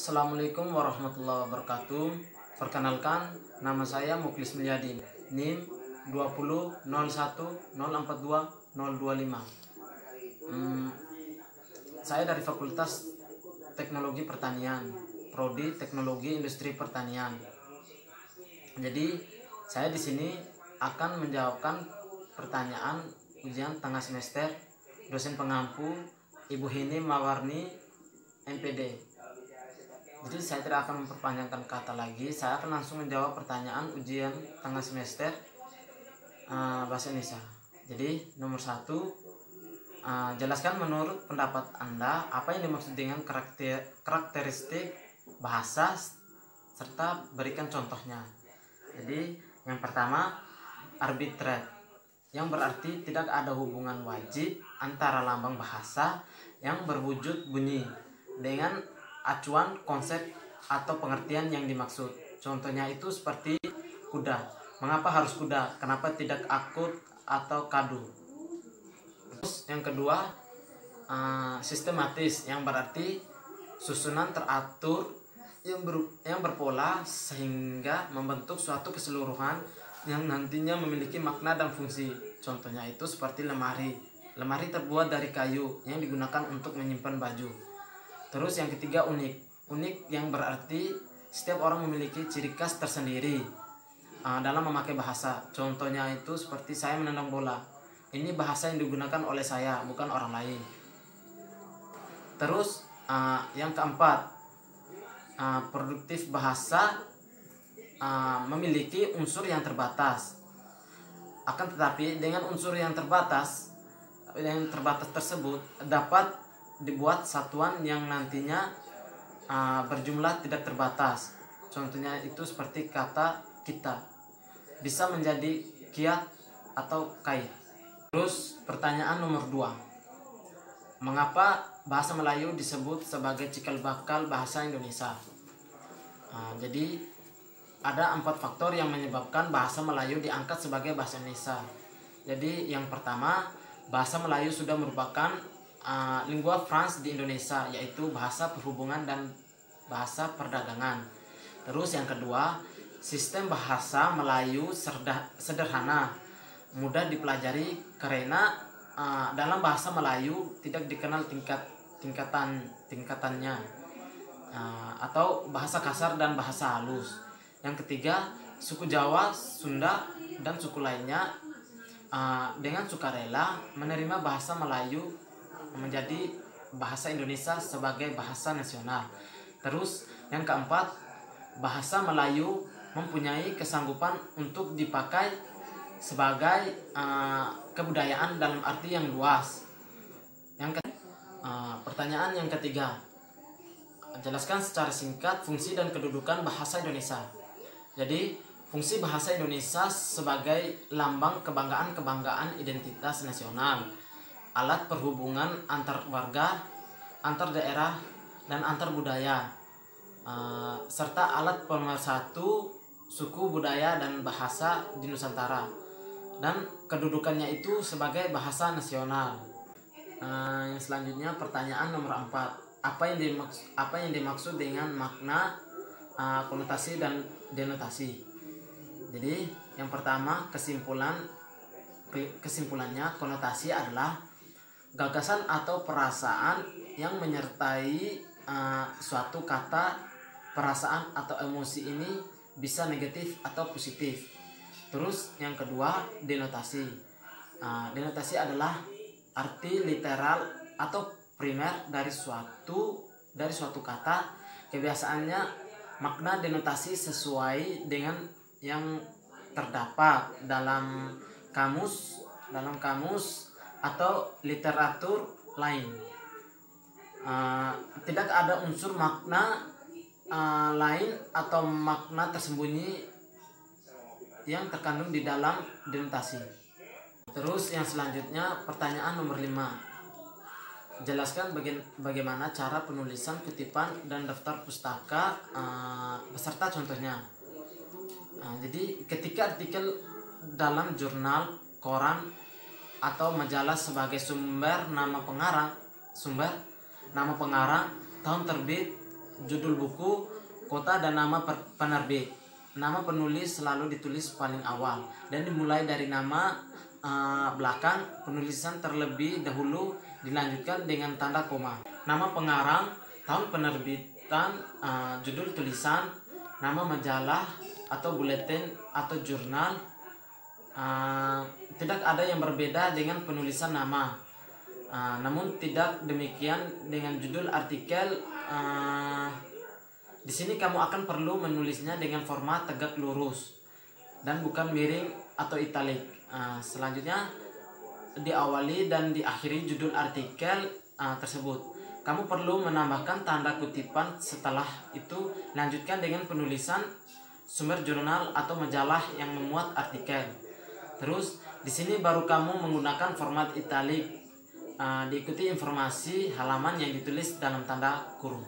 Assalamualaikum warahmatullahi wabarakatuh. Perkenalkan, nama saya Muklis Milyadin, NIM 20.01.042.025. Saya dari Fakultas Teknologi Pertanian, Prodi Teknologi Industri Pertanian. Jadi, saya di sini akan menjawabkan pertanyaan ujian tengah semester dosen pengampu Ibu Hini Mawarni, MPD. Jadi saya tidak akan memperpanjangkan kata lagi, saya akan langsung menjawab pertanyaan ujian tengah semester bahasa Indonesia. Jadi nomor 1, jelaskan menurut pendapat Anda apa yang dimaksud dengan karakteristik bahasa serta berikan contohnya. Jadi yang pertama, arbitrate, yang berarti tidak ada hubungan wajib antara lambang bahasa yang berwujud bunyi dengan acuan konsep atau pengertian yang dimaksud. Contohnya itu seperti kuda. Mengapa harus kuda? Kenapa tidak akut atau kadu? Terus yang kedua, sistematis, yang berarti susunan teratur yang berpola sehingga membentuk suatu keseluruhan yang nantinya memiliki makna dan fungsi. Contohnya itu seperti lemari. Lemari terbuat dari kayu yang digunakan untuk menyimpan baju. Terus yang ketiga, unik. Unik yang berarti setiap orang memiliki ciri khas tersendiri dalam memakai bahasa. Contohnya itu seperti saya menendang bola. Ini bahasa yang digunakan oleh saya, bukan orang lain. Terus yang keempat, produktif bahasa memiliki unsur yang terbatas. Akan tetapi dengan unsur yang terbatas tersebut dapat dibuat satuan yang nantinya berjumlah tidak terbatas. Contohnya itu seperti kata kita bisa menjadi kiat atau kait. Terus pertanyaan nomor 2, mengapa bahasa Melayu disebut sebagai cikal bakal bahasa Indonesia? Jadi ada 4 faktor yang menyebabkan bahasa Melayu diangkat sebagai bahasa Indonesia. Jadi yang pertama, bahasa Melayu sudah merupakan lingua franca di Indonesia, yaitu bahasa perhubungan dan bahasa perdagangan. Terus yang kedua, sistem bahasa Melayu sederhana, mudah dipelajari karena dalam bahasa Melayu tidak dikenal tingkatannya atau bahasa kasar dan bahasa halus. Yang ketiga, suku Jawa, Sunda, dan suku lainnya dengan sukarela menerima bahasa Melayu menjadi bahasa Indonesia sebagai bahasa nasional. Terus yang keempat, bahasa Melayu mempunyai kesanggupan untuk dipakai sebagai kebudayaan dalam arti yang luas. Pertanyaan yang ketiga, jelaskan secara singkat fungsi dan kedudukan bahasa Indonesia. Jadi fungsi bahasa Indonesia sebagai lambang kebanggaan identitas nasional, alat perhubungan antar warga, antar daerah, dan antar budaya, serta alat pemersatu suku, budaya, dan bahasa di Nusantara. Dan kedudukannya itu sebagai bahasa nasional. Yang selanjutnya pertanyaan nomor 4, apa yang dimaksud dengan makna, konotasi, dan denotasi? Jadi yang pertama, kesimpulannya konotasi adalah gagasan atau perasaan yang menyertai suatu kata, perasaan atau emosi ini bisa negatif atau positif. Terus yang kedua, denotasi. Denotasi adalah arti literal atau primer dari suatu kata. Kebiasaannya makna denotasi sesuai dengan yang terdapat dalam kamus atau literatur lain. Tidak ada unsur makna lain atau makna tersembunyi yang terkandung di dalam denotasi. Terus yang selanjutnya pertanyaan nomor 5, jelaskan bagaimana cara penulisan kutipan dan daftar pustaka beserta contohnya. Jadi ketika artikel dalam jurnal, koran, atau majalah sebagai sumber nama pengarang, tahun terbit, judul buku, kota, dan nama penerbit. Nama penulis selalu ditulis paling awal dan dimulai dari nama belakang penulisan terlebih dahulu, dilanjutkan dengan tanda koma. Nama pengarang, tahun penerbitan, judul tulisan, nama majalah atau buletin atau jurnal. Tidak ada yang berbeda dengan penulisan nama. Namun tidak demikian dengan judul artikel. Di sini kamu akan perlu menulisnya dengan format tegak lurus dan bukan miring atau italik. Selanjutnya diawali dan diakhiri judul artikel tersebut. Kamu perlu menambahkan tanda kutipan. Setelah itu lanjutkan dengan penulisan sumber jurnal atau majalah yang memuat artikel. Terus di sini baru kamu menggunakan format italik. Diikuti informasi halaman yang ditulis dalam tanda kurung.